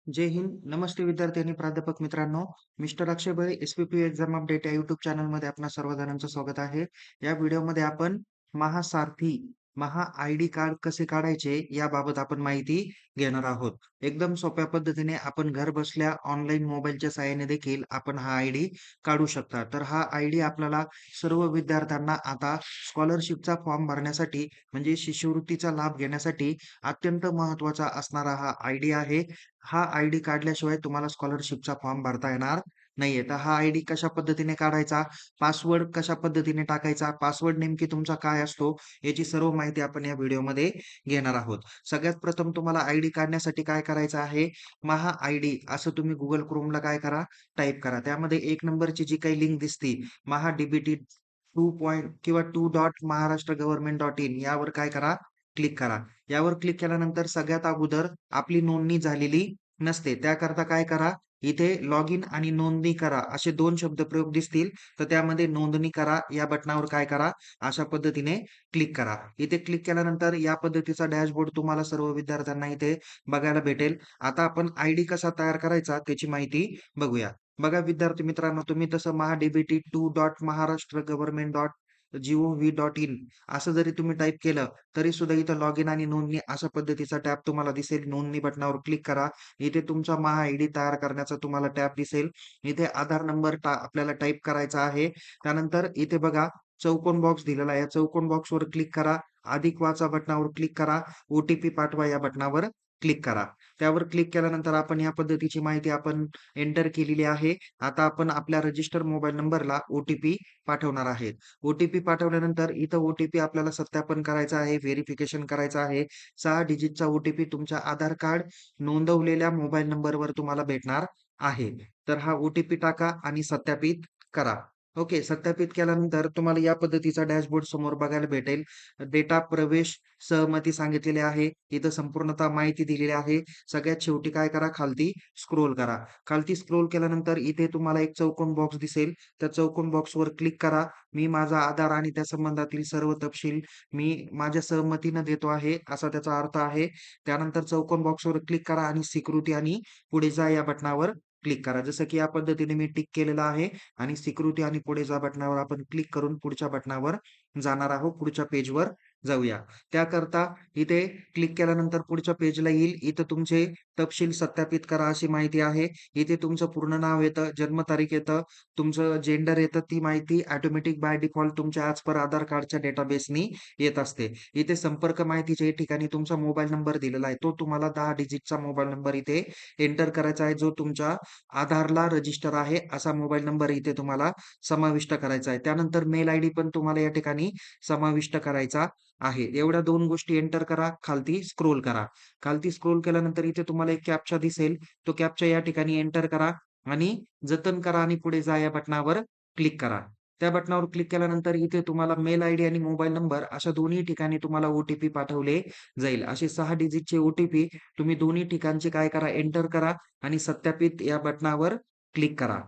जय हिंद. नमस्ते विद्यार्थी आणि प्राध्यापक मित्रांनो. Mister Akshay बळे S-P-P exam update या यूट्यूब चॅनलमध्ये आपणा सर्वजणांचं स्वागत आहे. या व्हिडिओमध्ये आपण महासारथी, महा-आय-डी कार्ड कसे काढायचे याबाबत आपण माहिती घेणार आहोत. एकदम सोप्या पद्धतीने आपण घर बसल्या ऑनलाईन मोबाईलच्या सहाय्याने देखील आपण हा आय-डी काढू शकता. तर हा आय-डी आपल्याला सर्व विद्यार्थ्यांना आता स्कॉलरशिपचा फॉर्म भरण्यासाठी म्हणजे शिष्यवृत्तीचा लाभ घेण्यासाठी अत्यंत महत्त्वाचा असणारा हा आय-डी आहे. हा आय-डी काढल्याशिवाय तुम्हाला स्कॉलरशिपचा फॉर्म भरता येणार नाहीये. तर हा आय-डी कशा पद्धतीने काढायचा, पासवर्ड कशा पद्धतीने टाकायचा, पासवर्ड नेमकी तुमचा काय असतो, याची सर्व माहिती आपण या व्हिडिओमध्ये घेणार आहोत. सगळ्यात प्रथम तुम्हाला आय-डी काढण्यासाठी काय करायचं आहे, महा आय-डी असं तुम्ही Google Chromeला काय करा, टाइप करा. त्यामध्ये 1 नंबरची जी काही लिंक दिसते, महा डी-बी-टी 2 पॉइंट किंवा 2.महाराष्ट्र गव्हर्नमेंट.इन यावर काय करा, क्लिक करा. यावर क्लिक केल्यानंतर सगळ्यात अगोदर आपली नोंदणी झालेली नसते. त्याकरता काय करा, इथे लॉग इन आणि नोंदणी करा असे 2 शब्दप्रयोग दिसतील. तर त्यामध्ये नोंदणी करा या बटनावर काय करा, अशा पद्धतीने क्लिक करा. इथे क्लिक केल्यानंतर या पद्धतीचा डॅशबोर्ड तुम्हाला सर्व विद्यार्थ्यांना इथे बघायला भेटेल. आता आपण आयडी कसा तयार करायचा त्याची माहिती बघूया. बघा विद्यार्थी मित्रांनो, तुम्ही तसं mहा-डी-बी-टी 2.महाराष्ट्र.गव्हर्नमेंट.gov.in असं जरी तुम्ही टाइप केलं, तरी सुद्धा इथं लॉग इन आणि नोंदणी अशा पद्धतीचा टॅब तुम्हाला दिसेल. नोंदणी बटनावर क्लिक करा. इथे तुमचा महा आयडी तयार करण्याचा तुम्हाला टॅब दिसेल. इथे आधार नंबर आपल्याला टाइप करायचा आहे. त्यानंतर इथे बघा चौकोन बॉक्स दिलेला आहे. या चौकोन बॉक्सवर क्लिक करा. अधिक वाचा बटनावर क्लिक करा. ओ-टी-पी पाठवा या बटनावर क्लिक करा. त्यावर क्लिक केल्यानंतर आपण या पद्धतीची माहिती आपण एंटर केलेली आहे. आता आपण आपल्या रजिस्टर मोबाईल नंबरला ओ-टी-पी पाठवणार आहेत. ओ-टी-पी पाठवल्यानंतर इथं ओ-टी-पी आपल्याला सत्यापन करायचं आहे, व्हेरिफिकेशन करायचं आहे. 6 डिजिटचा ओ-टी-पी तुमच्या आधार कार्ड नोंदवलेल्या मोबाईल नंबरवर तुम्हाला भेटणार आहे. तर हा ओ-टी-पी टाका आणि सत्यापित करा. ओके. सत्यापित केल्यानंतर तुम्हाला या पद्धतीचा डॅशबोर्ड समोर बघायला भेटेल. डेटा, प्रवेश, सहमती सांगितलेली आहे. इथं संपूर्णतः माहिती दिलेली आहे. सगळ्यात शेवटी काय करा, खालती स्क्रोल करा. खालती स्क्रोल केल्यानंतर इथे तुम्हाला एक चौकोन बॉक्स दिसेल. त्या चौकोन बॉक्सवर क्लिक करा. मी माझा आधार आणि त्या संबंधातील सर्व तपशील मी माझ्या सहमतीनं देतो आहे, असा त्याचा अर्थ आहे. त्यानंतर चौकोन बॉक्सवर क्लिक करा आणि स्वीकृती आणि पुढे जा या बटनावर क्लिक करा. जसं की या पद्धतीने मी टिक केलेलं आहे आणि स्वीकृती आणि पुढे जा बटनावर आपण क्लिक करून पुढच्या बटनावर जाणार आहोत. पुढच्या पेजवर जाऊया. त्याकरता इथे क्लिक केल्यानंतर पुढच्या पेजला येईल. इथं तुमचे तपशील सत्यापित करा अशी माहिती आहे. इथे तुमचं पूर्ण नाव येतं, जन्मतारीख येतं, तुमचं जेंडर येतं. ती माहिती ऑटोमॅटिक बाय डिफॉल्ट तुमच्या ॲज पर आधार कार्डच्या डेटाबेसनी येत असते. इथे संपर्क माहितीच्या ठिकाणी तुमचा मोबाईल नंबर दिलेला आहे. तो तुम्हाला 10 डिजिटचा मोबाईल नंबर इथे एंटर करायचा आहे. जो तुमच्या आधारला रजिस्टर आहे असा मोबाईल नंबर इथे तुम्हाला समाविष्ट करायचा आहे. त्यानंतर मेल आयडी पण तुम्हाला या ठिकाणी समाविष्ट करायचा आहे. एवढ्या 2 गोष्टी एंटर करा. खालती स्क्रोल करा. खालती स्क्रोल केल्यानंतर इथे तुम्हाला एक कॅप्चा दिसेल. तो कॅप्चा या ठिकाणी एंटर करा आणि जतन करा आणि पुढे जा या बटनावर क्लिक करा. त्या बटनावर क्लिक केल्यानंतर इथे तुम्हाला मेल आयडी आणि मोबाईल नंबर अशा दोन्ही ठिकाणी तुम्हाला ओ-टी-पी पाठवले जाईल. असे 6 डिजिटचे ओ-टी-पी तुम्ही दोन्ही ठिकाणचे काय करा, एंटर करा आणि सत्यापित या बटनावर क्लिक करा.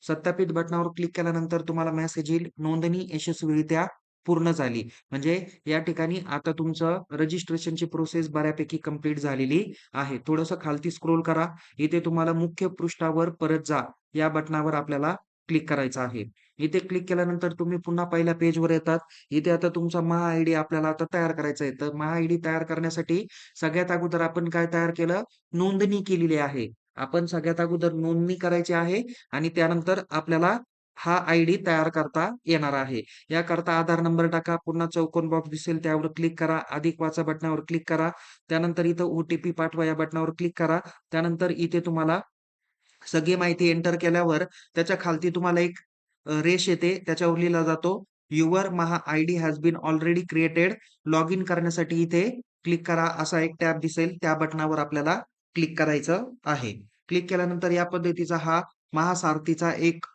सत्यापित बटनावर क्लिक केल्यानंतर तुम्हाला मेसेज येईल, नोंदणी यशस्वीरित्या पूर्ण झाली. म्हणजे या ठिकाणी आता तुमचं रजिस्ट्रेशनची प्रोसेस बऱ्यापैकी कंप्लीट झालेली आहे. थोडंसं खालती स्क्रोल करा. इथे तुम्हाला मुख्य पृष्ठावर परत जा या बटनावर आपल्याला क्लिक करायचं आहे. इथे क्लिक केल्यानंतर तुम्ही पुन्हा पहिल्या पेजवर येतात. इथे आता तुमचा महा आयडी आपल्याला आता तयार करायचा आहे. तर महा आयडी तयार करण्यासाठी सगळ्यात अगोदर आपण काय तयार केलं? नोंदणी केलेली आहे. आपण सगळ्यात अगोदर नोंदणी करायची आहे आणि त्यानंतर आपल्याला हा आयडी तयार करता येणार आहे. याकरता आधार नंबर टाका. पुन्हा चौकोन बॉक्स दिसेल त्यावर क्लिक करा. अधिक वाचा बटनावर क्लिक करा. त्यानंतर इथं ओ-टी-पी पाठवा या बटनावर क्लिक करा. त्यानंतर इथे तुम्हाला सगळी माहिती एंटर केल्यावर त्याच्या खालती तुम्हाला एक रेष येते. त्याच्यावर लिहिला जातो, your Maha ID has been already created. Log in करण्यासाठी इथे क्लिक करा असा एक टॅब दिसेल. त्या बटनावर आपल्याला क्लिक करायचं आहे. क्लिक केल्यानंतर या पद्धतीचा हा महासारथीचा एक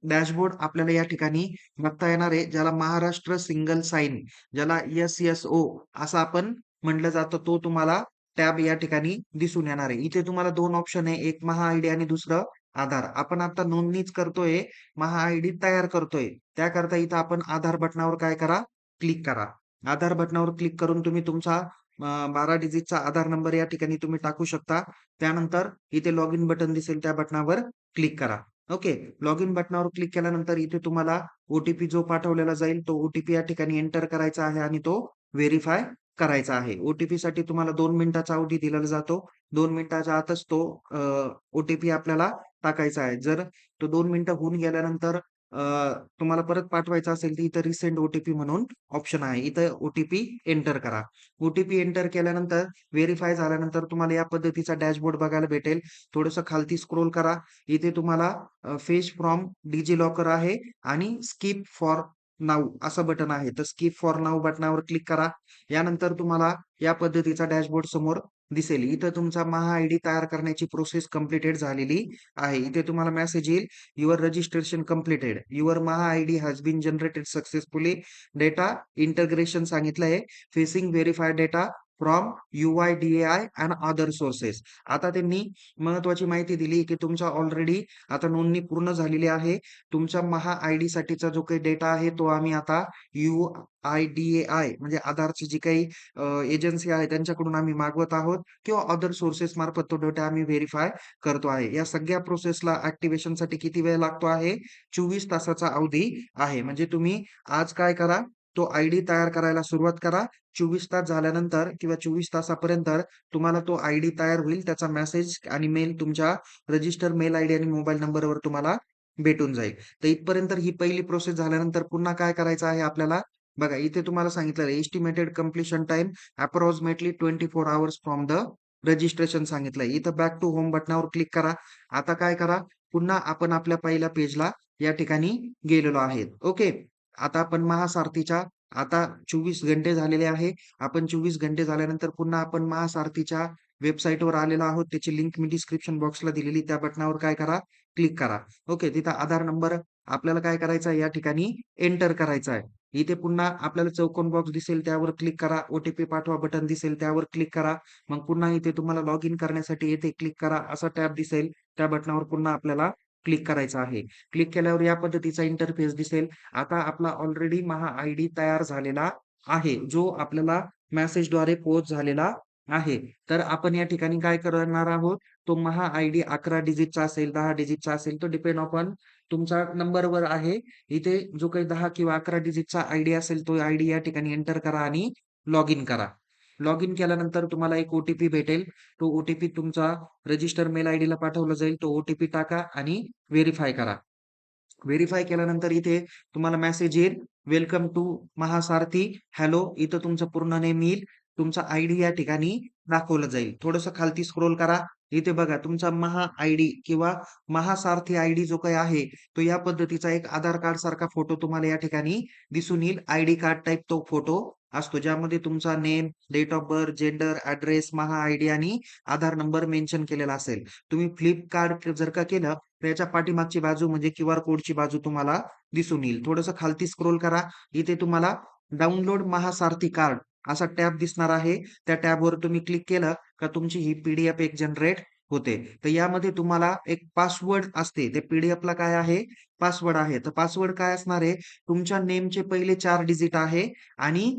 डॅशबोर्ड आपल्याला या ठिकाणी बघता येणार आहे. ज्याला महाराष्ट्र सिंगल साइन, ज्याला एस-एस-ओ असं आपण म्हटलं जातं. तो तुम्हाला टॅब या ठिकाणी दिसून येणार आहे. इथे तुम्हाला 2 ऑप्शन आहे. एक महा आयडी आणि दुसरं आधार. आपण आता नोंदणीच करतोय, महा आयडी तयार करतोय. त्याकरता इथं आपण आधार बटनावर काय करा, क्लिक करा. आधार बटनावर क्लिक करून तुम्ही तुमचा 12 डिजिटचा आधार नंबर या ठिकाणी तुम्ही टाकू शकता. त्यानंतर इथे लॉग इन बटन दिसेल त्या बटनावर क्लिक करा. ओके. लॉग इन बटनावर क्लिक केल्यानंतर इथे तुम्हाला जो पाठवलेला जाईल तो या ठिकाणी एंटर करायचा आहे आणि तो व्हेरिफाय करायचा आहे. साठी तुम्हाला 2 मिनिटाचा अवधी दिलेला जातो. 2 मिनिटाच्या आतच तो आपल्याला टाकायचा आहे. जर तो 2 मिनिटं होऊन गेल्यानंतर अ, तुम्हाला परत पाठवायचा असेल, तर इथं रिसेंड म्हणून ऑप्शन आहे. इथं एंटर करा. एंटर केल्यानंतर व्हेरिफाय झाल्यानंतर तुम्हाला या पद्धतीचा डॅशबोर्ड बघायला भेटेल. थोडंसं खालती स्क्रोल करा. इथे तुम्हाला फेच फ्रॉम डिजिलॉकर आहे आणि स्किप फॉर नाऊ असं बटन आहे. तर स्किप फॉर नाऊ बटनावर क्लिक करा. यानंतर तुम्हाला या पद्धतीचा डॅशबोर्ड समोर दिसेल. इथं तुमचा महा-आयडी तयार करण्याची प्रोसेस कंप्लीटेड झालेली आहे. इथे तुम्हाला मेसेज येईल, your registration completed. Your Maha ID has been generated successfully. Data integration सांगितलं आहे. Facing verified data from UIDAI and other sources. आता त्यांनी महत्त्वाची माहिती दिली, की तुमचा ऑलरेडी आता नोंदणी पूर्ण झालेली आहे. तुमच्या महा-आयडी साठीचा जो काही डेटा आहे, तो आम्ही आता UIDAI म्हणजे आधारची जी काही एजन्सी आहे त्यांच्याकडून आम्ही मागवत आहोत किंवा अदर सोर्सेस मार्फत तो डेटा आम्ही व्हेरिफाय करतो आहे. या सगळ्या प्रोसेसला ॲक्टिव्हेशनसाठी किती वेळ लागतो आहे? 24 तासाचा अवधी आहे. म्हणजे तुम्ही आज काय करा, तो आयडी तयार करायला सुरुवात करा. 24 तास झाल्यानंतर किंवा 24 तासापर्यंत तुम्हाला तो आयडी तयार होईल. त्याचा मेसेज आणि मेल तुमच्या रजिस्टर मेल आयडी आणि मोबाईल नंबरवर तुम्हाला भेटून जाईल. तर इथपर्यंत ही पहिली प्रोसेस झाल्यानंतर पुन्हा काय करायचं आहे आपल्याला? बघा इथे तुम्हाला सांगितलेलं आहे estimated completion time approximately 24 hours from the registration सांगितलंय. इथं बॅक टू होम बटनावर क्लिक करा. आता काय करा, पुन्हा आपण आपल्या पहिल्या पेजला या ठिकाणी गेलेलो आहे. ओके. आता आपण महासारथीच्या आता 24 घंटे झालेले आहे. आपण 24 घंटे झाल्यानंतर पुन्हा आपण महासारथीच्या वेबसाईटवर आलेलो आहोत. त्याची लिंक मी डिस्क्रिप्शन बॉक्सला दिलेली. त्या बटनावर काय करा, क्लिक करा. ओके. तिथं आधार नंबर आपल्याला काय करायचा आहे या ठिकाणी एंटर करायचा आहे. इथे पुन्हा आपल्याला चौकोन बॉक्स दिसेल त्यावर क्लिक करा. पाठवा बटन दिसेल त्यावर क्लिक करा. मग पुन्हा इथे तुम्हाला लॉग इन करण्यासाठी येथे क्लिक करा असा टॅब दिसेल. त्या बटनावर पुन्हा आपल्याला क्लिक करायचं आहे. क्लिक केल्यावर या पद्धतीचा इंटरफेस दिसेल. आता आपला ऑलरेडी महा-आयडी तयार झालेला आहे. जो आपल्याला मेसेजद्वारे पोहोच झालेला आहे. तर आपण या ठिकाणी काय करणार आहोत, तो महा-आयडी 11 डिजिटचा असेल, 10 डिजिटचा असेल, तो डिपेंड अपॉन तुमच्या नंबरवर आहे. इथे जो काही 10 किंवा 11 डिजिटचा आयडी असेल, तो आयडी या ठिकाणी एंटर करा आणि लॉग इन करा. लॉग इन केल्यानंतर तुम्हाला एक भेटेल. तो तुमचा रजिस्टर मेल आयडीला पाठवला जाईल. तो टाका आणि व्हेरिफाय करा. व्हेरिफाय केल्यानंतर इथे तुम्हाला मेसेज येईल, वेलकम टू महासारथी. हॅलो. इथं तुमचं पूर्ण नेम येईल. तुमचा आयडी या ठिकाणी दाखवलं जाईल. थोडंसं खालती स्क्रोल करा. इथे बघा तुमचा महा-आयडी किंवा महासारथी आयडी जो काही आहे, तो या पद्धतीचा एक आधार कार्ड सारखा फोटो तुम्हाला या ठिकाणी दिसून येईल. आयडी कार्ड टाइप तो फोटो असतो, ज्यामध्ये तुमचा name, date of birth, gender, address, Maha ID आणि आधार नंबर मेन्शन केलेला असेल. तुम्ही फ्लिप जर का केलं, तर याच्या पाठीमागची बाजू म्हणजे क्यूआर कोडची बाजू तुम्हाला दिसून येईल. थोडंसं खालती स्क्रोल करा. इथे तुम्हाला डाउनलोड महासारथी कार्ड असा टॅब दिसणार आहे. त्या टॅबवर तुम्ही क्लिक केलं का तुमची ही पी-डी-एफ एक जनरेट होते. तर यामध्ये तुम्हाला एक पासवर्ड असते. ते पी-डी-एफला काय आहे? पासवर्ड आहे. तर पासवर्ड काय असणार आहे? तुमच्या नेमचे पहिले 4 डिजिट आहे आणि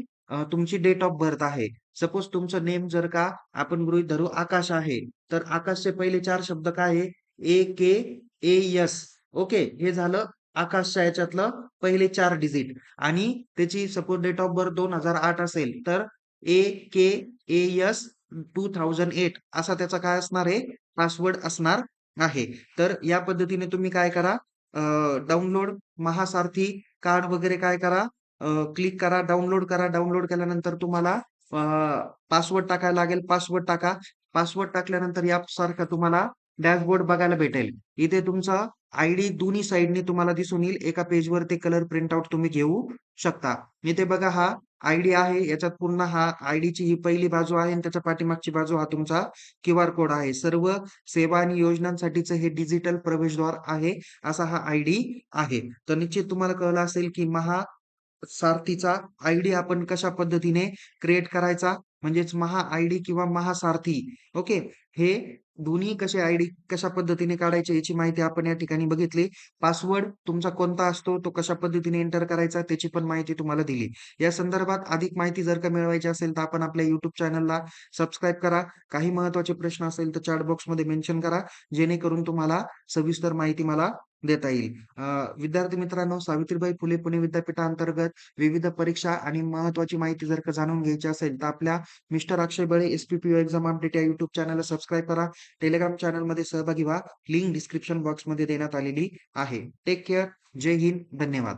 तुमची डेट ऑफ बर्थ आहे. सपोज तुमचं नेम जर का आपण गृहीत धरू आकाश आहे. तर आकाशचे पहिले 4 शब्द काय आहे? AKAS. ओके. हे झालं आकाशच्या याच्यातलं पहिले 4 डिजिट आणि त्याची सपोज डेट ऑफ बर्थ 2008 असेल, तर AKAS 2008 असा त्याचा काय असणार आहे? पासवर्ड असणार आहे. तर या पद्धतीने तुम्ही काय करा, डाउनलोड महासारथी कार्ड वगैरे काय करा, क्लिक करा, डाउनलोड करा. डाउनलोड केल्यानंतर तुम्हाला पासवर्ड टाकायला लागेल. पासवर्ड टाका. पासवर्ड टाकल्यानंतर यासारखं तुम्हाला डॅशबोर्ड बघायला भेटेल. इथे तुमचा आयडी दोन्ही साइडनी तुम्हाला दिसून येईल. एका पेजवर ते कलर प्रिंट आउट तुम्ही घेऊ शकता. इथे बघा हा आयडी आहे. याच्यात पूर्ण हा आयडीची ही पहिली बाजू आहे आणि त्याच्या पाठीमागची बाजू हा तुमचा क्यूआर कोड आहे. सर्व सेवा आणि योजनांसाठीचं हे डिजिटल प्रवेशद्वार आहे. असा हा आयडी आहे. तर निश्चित तुम्हाला कळलं असेल की सारथीचा आयडी आपण कशा पद्धतीने क्रिएट करायचा म्हणजेच महा-आयडी किंवा महासारथी. ओके. हे दोन्ही कसे आयडी कशा पद्धतीने काढायचे याची माहिती आपण या ठिकाणी बघितली. पासवर्ड तुमचा कोणता असतो, तो कशा पद्धतीने एंटर करायचा त्याची पण माहिती तुम्हाला दिली. या संदर्भात अधिक माहिती जर का मिळवायची असेल तर आपण आपल्या YouTube चॅनलला सबस्क्राईब करा. काही महत्त्वाचे प्रश्न असेल तर चॅट बॉक्समध्ये मेन्शन करा. जेणेकरून तुम्हाला सविस्तर माहिती मला देता येईल. विद्यार्थी मित्रांनो, सावित्रीबाई फुले पुणे विद्यापीठांतर्गत विविध परीक्षा आणि महत्त्वाची माहिती जर का जाणून घ्यायची असेल तर आपल्या mister Akshay Bale SPPO exam update या YouTube चॅनलला सबस्क्राईब करा. टेलिग्राम चॅनलमध्ये सहभागी व्हा. लिंक डिस्क्रिप्शन बॉक्समध्ये देण्यात आलेली आहे. Take care. जय हिंद. धन्यवाद.